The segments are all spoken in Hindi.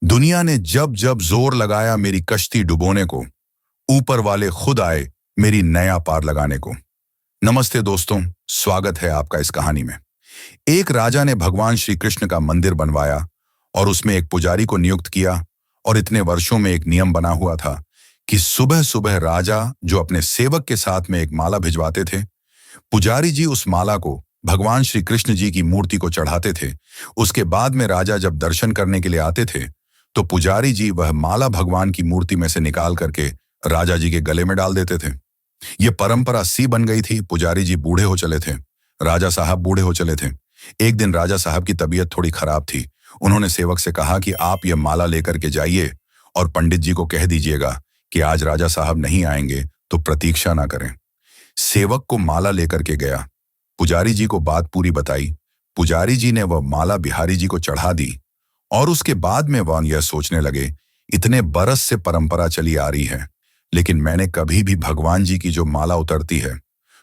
दुनिया ने जब जब जोर लगाया मेरी कश्ती डुबोने को, ऊपर वाले खुद आए मेरी नया पार लगाने को। नमस्ते दोस्तों, स्वागत है आपका इस कहानी में। एक राजा ने भगवान श्री कृष्ण का मंदिर बनवाया और उसमें एक पुजारी को नियुक्त किया। और इतने वर्षों में एक नियम बना हुआ था कि सुबह सुबह राजा जो अपने सेवक के साथ में एक माला भिजवाते थे, पुजारी जी उस माला को भगवान श्री कृष्ण जी की मूर्ति को चढ़ाते थे। उसके बाद में राजा जब दर्शन करने के लिए आते थे तो पुजारी जी वह माला भगवान की मूर्ति में से निकाल करके राजा जी के गले में डाल देते थे। ये परंपरा सी बन गई थी। पुजारी जी बूढ़े हो चले थे, राजा साहब बूढ़े हो चले थे। एक दिन राजा साहब की तबीयत थोड़ी खराब थी। उन्होंने सेवक से कहा कि आप ये माला लेकर के जाइए और पंडित जी को कह दीजिएगा कि आज राजा साहब नहीं आएंगे तो प्रतीक्षा ना करें। सेवक को माला लेकर के गया, पुजारी जी को बात पूरी बताई। पुजारी जी ने वह माला बिहारी जी को चढ़ा दी और उसके बाद में वह यह सोचने लगे, इतने बरस से परंपरा चली आ रही है, लेकिन मैंने कभी भी भगवान जी की जो माला उतरती है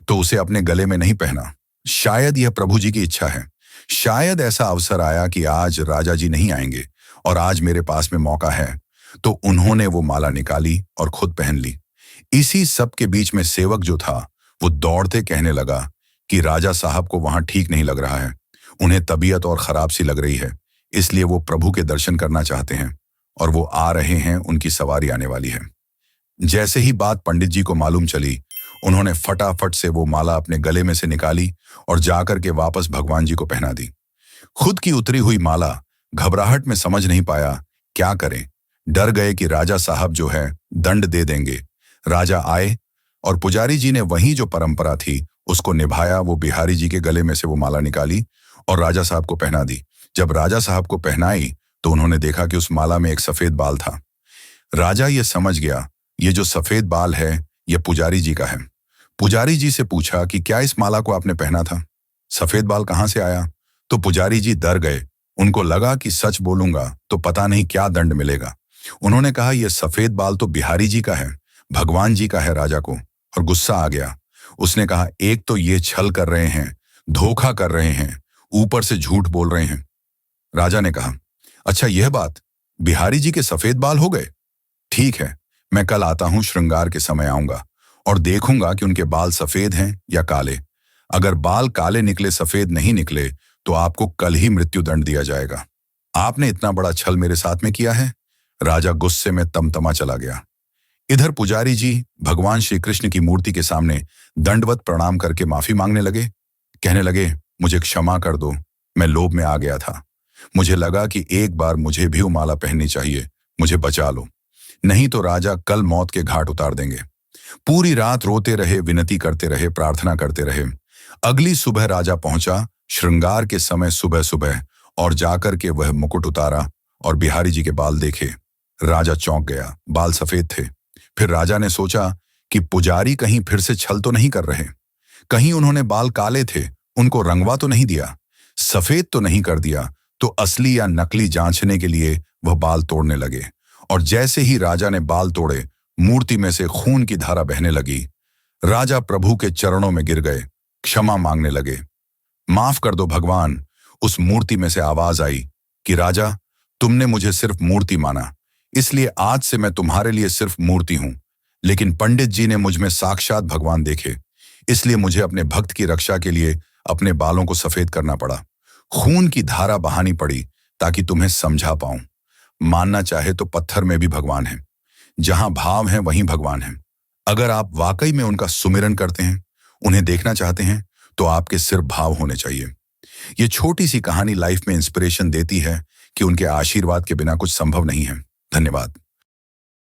तो उसे अपने गले में नहीं पहना। शायद यह प्रभु जी की इच्छा है। शायद ऐसा अवसर आया कि आज राजा जी नहीं आएंगे और आज मेरे पास में मौका है। तो उन्होंने वो माला निकाली और खुद पहन ली। इसी सब के बीच में सेवक जो था वो दौड़ते कहने लगा कि राजा साहब को वहां ठीक नहीं लग रहा है, उन्हें तबीयत और खराब सी लग रही है, इसलिए वो प्रभु के दर्शन करना चाहते हैं और वो आ रहे हैं, उनकी सवारी आने वाली है। जैसे ही बात पंडित जी को मालूम चली, उन्होंने फटाफट से वो माला अपने गले में से निकाली और जाकर के वापस भगवान जी को पहना दी। खुद की उतरी हुई माला घबराहट में समझ नहीं पाया क्या करें। डर गए कि राजा साहब जो है दंड दे देंगे। राजा आए और पुजारी जी ने वही जो परंपरा थी उसको निभाया। वो बिहारी जी के गले में से वो माला निकाली और राजा साहब को पहना दी। जब राजा साहब को पहनाई तो उन्होंने देखा कि उस माला में एक सफेद बाल था। राजा ये समझ गया, ये जो सफेद बाल है ये पुजारी जी का है। पुजारी जी से पूछा कि क्या इस माला को आपने पहना था? सफेद बाल कहां से आया? तो पुजारी जी डर गए। उनको लगा कि सच बोलूंगा तो पता नहीं क्या दंड मिलेगा। उन्होंने कहा, यह सफेद बाल तो बिहारी जी का है, भगवान जी का है। राजा को और गुस्सा आ गया। उसने कहा, एक तो ये छल कर रहे हैं, धोखा कर रहे हैं, ऊपर से झूठ बोल रहे हैं। राजा ने कहा, अच्छा यह बात, बिहारी जी के सफेद बाल हो गए? ठीक है, मैं कल आता हूं, श्रृंगार के समय आऊंगा और देखूंगा कि उनके बाल सफेद हैं या काले। अगर बाल काले निकले, सफेद नहीं निकले, तो आपको कल ही मृत्यु दंड दिया जाएगा। आपने इतना बड़ा छल मेरे साथ में किया है। राजा गुस्से में तमतमा चला गया। इधर पुजारी जी भगवान श्री कृष्ण की मूर्ति के सामने दंडवत प्रणाम करके माफी मांगने लगे। कहने लगे, मुझे क्षमा कर दो, मैं लोभ में आ गया था। मुझे लगा कि एक बार मुझे भी वो माला पहननी चाहिए, मुझे बचा लो, नहीं तो राजा कल मौत के घाट उतार देंगे। पूरी रात रोते रहे, विनती करते रहे, प्रार्थना करते रहे। अगली सुबह राजा पहुंचा श्रृंगार के समय सुबह सुबह और जाकर के वह मुकुट उतारा और बिहारी जी के बाल देखे। राजा चौंक गया, बाल सफेद थे। फिर राजा ने सोचा कि पुजारी कहीं फिर से छल तो नहीं कर रहे, कहीं उन्होंने बाल काले थे, उनको रंगवा तो नहीं दिया, सफेद तो नहीं कर दिया। तो असली या नकली जांचने के लिए वह बाल तोड़ने लगे और जैसे ही राजा ने बाल तोड़े, मूर्ति में से खून की धारा बहने लगी। राजा प्रभु के चरणों में गिर गए, क्षमा मांगने लगे। माफ कर दो भगवान। उस मूर्ति में से आवाज आई कि राजा, तुमने मुझे सिर्फ मूर्ति माना, इसलिए आज से मैं तुम्हारे लिए सिर्फ मूर्ति हूं। लेकिन पंडित जी ने मुझ में साक्षात भगवान देखे, इसलिए मुझे अपने भक्त की रक्षा के लिए अपने बालों को सफेद करना पड़ा, खून की धारा बहानी पड़ी ताकि तुम्हें समझा पाऊं। मानना चाहे तो पत्थर में भी भगवान है, जहां भाव है वहीं भगवान है। अगर आप वाकई में उनका सुमिरन करते हैं, उन्हें देखना चाहते हैं, तो आपके सिर्फ भाव होने चाहिए। ये छोटी सी कहानी लाइफ में इंस्पिरेशन देती है कि उनके आशीर्वाद के बिना कुछ संभव नहीं है। धन्यवाद।